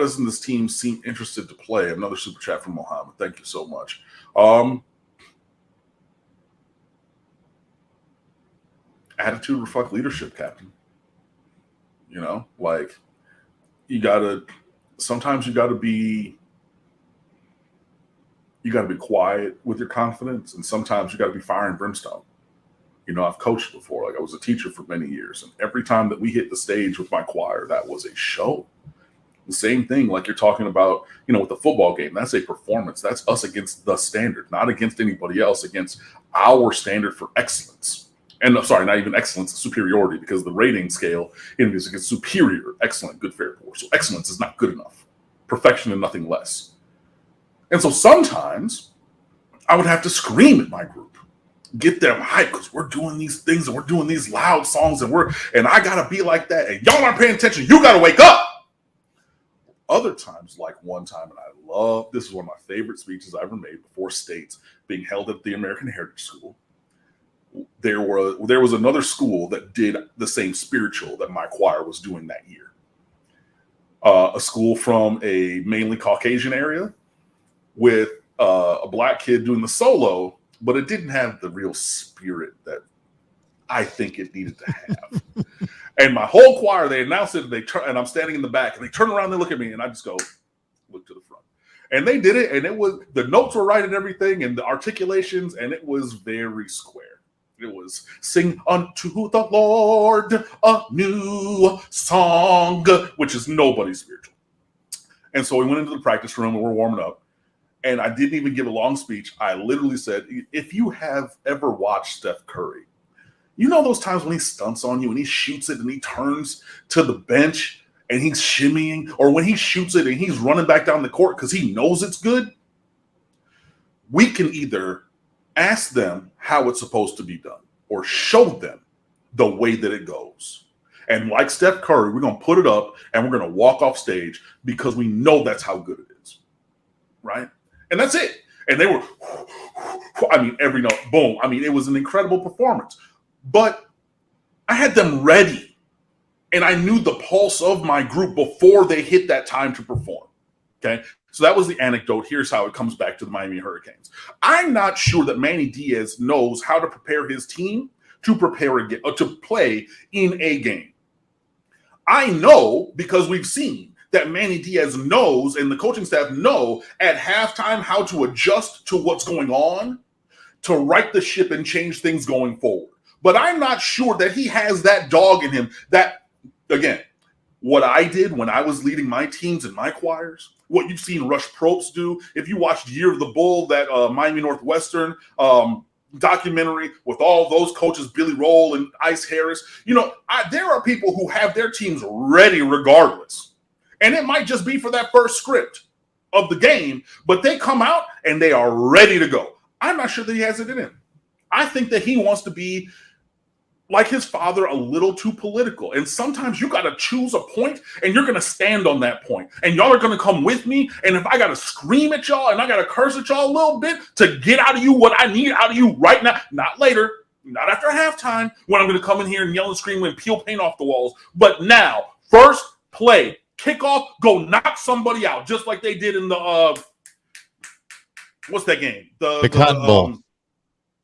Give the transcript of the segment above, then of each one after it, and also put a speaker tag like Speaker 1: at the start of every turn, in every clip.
Speaker 1: doesn't this team seem interested to play? Another super chat from Mohammed. Thank you so much. Attitude reflect leadership, Captain. You know, like sometimes you gotta be quiet with your confidence, and sometimes you gotta be fire and brimstone. You know, I've coached before. Like, I was a teacher for many years, and every time that we hit the stage with my choir, that was a show. The same thing, like you're talking about, you know, with the football game, that's a performance. That's us against the standard, not against anybody else, against our standard for excellence. And sorry, not even excellence, superiority, because the rating scale in music is superior, excellent, good, fair, poor. So excellence is not good enough. Perfection and nothing less. And so sometimes I would have to scream at my group, get them hyped, because we're doing these things and we're doing these loud songs and I gotta be like that. And y'all aren't paying attention. You gotta wake up. Other times, like one time, and I love, this is one of my favorite speeches I ever made before states being held at the American Heritage School. There was another school that did the same spiritual that my choir was doing that year. A school from a mainly Caucasian area with a black kid doing the solo, but it didn't have the real spirit that I think it needed to have. And my whole choir, they announced it, and I'm standing in the back, and they turn around, they look at me, and I just go, look to the front. And they did it, and it was, the notes were right and everything, and the articulations, and it was very square. It was, sing unto the Lord a new song, which is nobody's spiritual. And so we went into the practice room, and we're warming up, and I didn't even give a long speech. I literally said, if you have ever watched Steph Curry, you know those times when he stunts on you and he shoots it and he turns to the bench and he's shimmying, or when he shoots it and he's running back down the court because he knows it's good? We can either ask them how it's supposed to be done or show them the way that it goes. And like Steph Curry, we're going to put it up and we're going to walk off stage because we know that's how good it is. Right? And that's it. And they were, I mean, every note, boom. I mean, it was an incredible performance. But I had them ready, and I knew the pulse of my group before they hit that time to perform. Okay, so that was the anecdote. Here's how it comes back to the Miami Hurricanes. I'm not sure that Manny Diaz knows how to prepare his team to to play in a game. I know, because we've seen that Manny Diaz knows, and the coaching staff know at halftime how to adjust to what's going on to right the ship and change things going forward. But I'm not sure that he has that dog in him. That, again, what I did when I was leading my teams and my choirs, what you've seen Rush Probst do, if you watched Year of the Bull, that Miami Northwestern documentary with all those coaches, Billy Roll and Ice Harris, you know, there are people who have their teams ready regardless. And it might just be for that first script of the game, but they come out and they are ready to go. I'm not sure that he has it in him. I think that he wants to be like his father, a little too political. And sometimes you got to choose a point and you're going to stand on that point. And y'all are going to come with me. And if I got to scream at y'all and I got to curse at y'all a little bit to get out of you what I need out of you right now, not later, not after halftime when I'm going to come in here and yell and scream and peel paint off the walls. But now, first play, kickoff, go knock somebody out, just like they did in the, what's that game? The
Speaker 2: Cotton Bowl.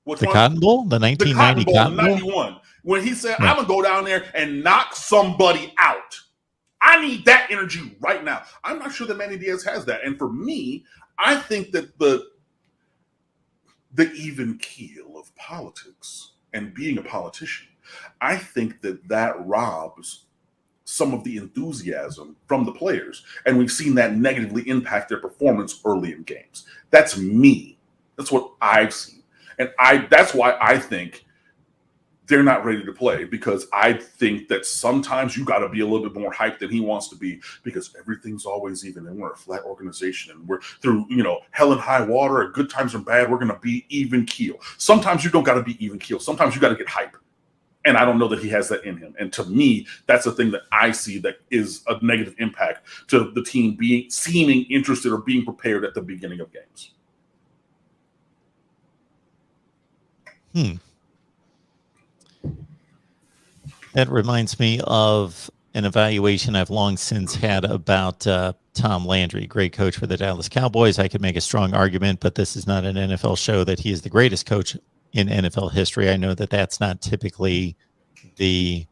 Speaker 1: The
Speaker 2: Cotton Bowl? The 1990 Cotton Bowl?
Speaker 1: 91. When he said, I'm going to go down there and knock somebody out. I need that energy right now. I'm not sure that Manny Diaz has that. And for me, I think that the even keel of politics and being a politician, I think that robs some of the enthusiasm from the players. And we've seen that negatively impact their performance early in games. That's me. That's what I've seen. And that's why I think they're not ready to play, because I think that sometimes you got to be a little bit more hyped than he wants to be, because everything's always even, and we're a flat organization, and we're through, hell and high water, or good times or bad, we're going to be even keel. Sometimes you don't got to be even keel. Sometimes you got to get hype. And I don't know that he has that in him. And to me, that's the thing that I see that is a negative impact to the team seeming interested or being prepared at the beginning of games.
Speaker 2: That reminds me of an evaluation I've long since had about Tom Landry, great coach for the Dallas Cowboys. I could make a strong argument, but this is not an NFL show that he is the greatest coach in NFL history. I know that that's not typically the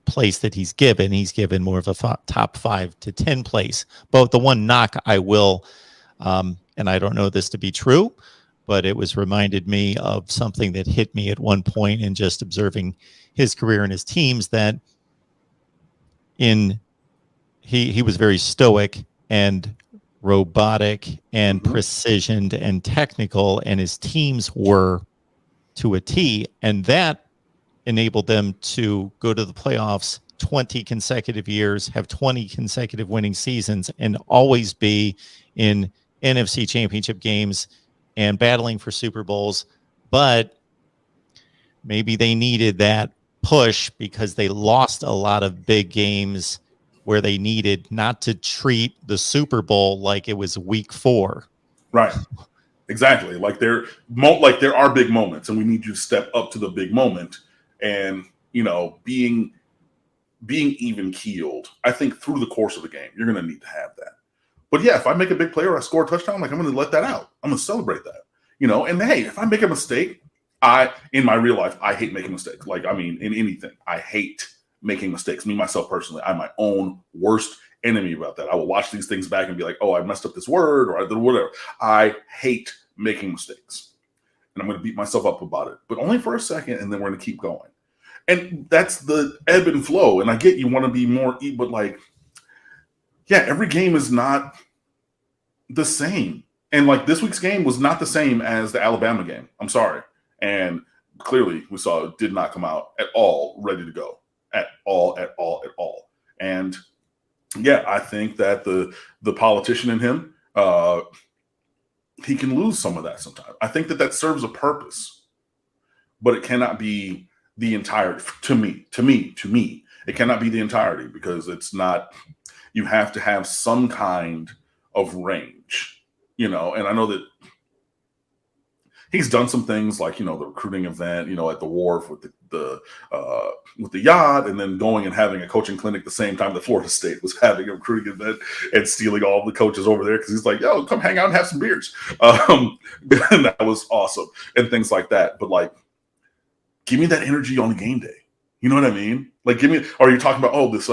Speaker 2: place that he's given. He's given more of a top 5 to 10 place. But the one knock I will, and I don't know this to be true, but it was reminded me of something that hit me at one point in just observing his career and his teams, that he was very stoic and robotic and precisioned and technical, and his teams were to a T, and that enabled them to go to the playoffs 20 consecutive years, have 20 consecutive winning seasons, and always be in NFC championship games and battling for Super Bowls. But maybe they needed that push because they lost a lot of big games where they needed not to treat the Super Bowl like it was week 4.
Speaker 1: Right. Exactly. Like there are big moments, and we need you to step up to the big moment. And, being even keeled, I think through the course of the game, you're going to need to have that. But yeah, if I make a big play or I score a touchdown, I'm going to let that out. I'm going to celebrate that, and hey, if I make a mistake, in my real life, I hate making mistakes. In anything, I hate making mistakes. Me, myself personally, I'm my own worst enemy about that. I will watch these things back and be like, oh, I messed up this word or I did whatever. I hate making mistakes. And I'm going to beat myself up about it, but only for a second, and then we're going to keep going. And that's the ebb and flow. And I get you want to be more, but every game is not the same. And this week's game was not the same as the Alabama game. I'm sorry. And clearly we saw it did not come out at all ready to go. At all. And yeah, I think that the politician in him, he can lose some of that sometimes. I think that serves a purpose, but it cannot be the entirety. To me, it cannot be the entirety, because it's not. You have to have some kind of range, and I know that he's done some things like, the recruiting event, at the wharf with the yacht, and then going and having a coaching clinic the same time that Florida State was having a recruiting event and stealing all the coaches over there because he's like, yo, come hang out and have some beers. And that was awesome, and things like that. But give me that energy on the game day. You know what I mean? Are you talking about, this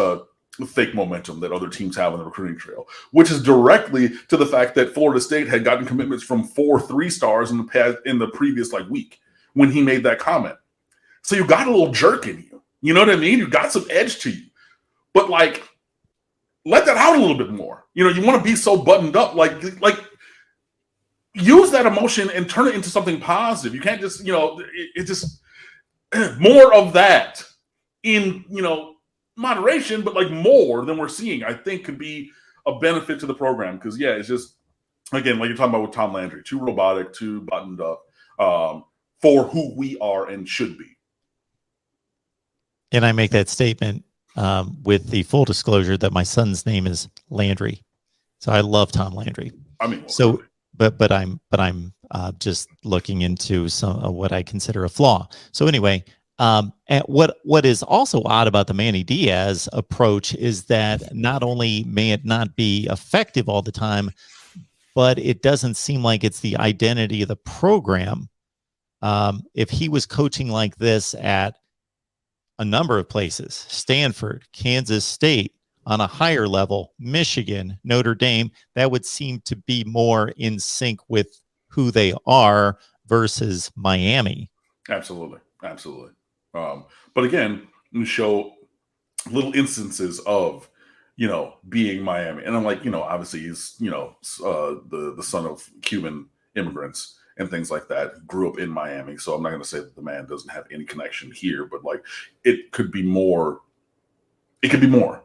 Speaker 1: fake momentum that other teams have on the recruiting trail, which is directly to the fact that Florida State had gotten commitments from 4 3-stars in the previous week when he made that comment. So you got a little jerk in you. You know what I mean? You got some edge to you. But let that out a little bit more. You want to be so buttoned up, use that emotion and turn it into something positive. You can't just, it just more of that in, moderation, but more than we're seeing, I think could be a benefit to the program. Because it's just, again, like you're talking about with Tom Landry, too robotic, too buttoned up for who we are and should be.
Speaker 2: And I make that statement with the full disclosure that my son's name is Landry, so I love Tom Landry.
Speaker 1: So,
Speaker 2: but I'm just looking into some of what I consider a flaw. So anyway. And what is also odd about the Manny Diaz approach is that not only may it not be effective all the time, but it doesn't seem like it's the identity of the program. If he was coaching like this at a number of places, Stanford, Kansas State, on a higher level, Michigan, Notre Dame, that would seem to be more in sync with who they are versus Miami.
Speaker 1: Absolutely. But again, you show little instances of, being Miami. And I'm obviously he's, the son of Cuban immigrants and things like that, grew up in Miami. So I'm not going to say that the man doesn't have any connection here, but it could be more. It could be more.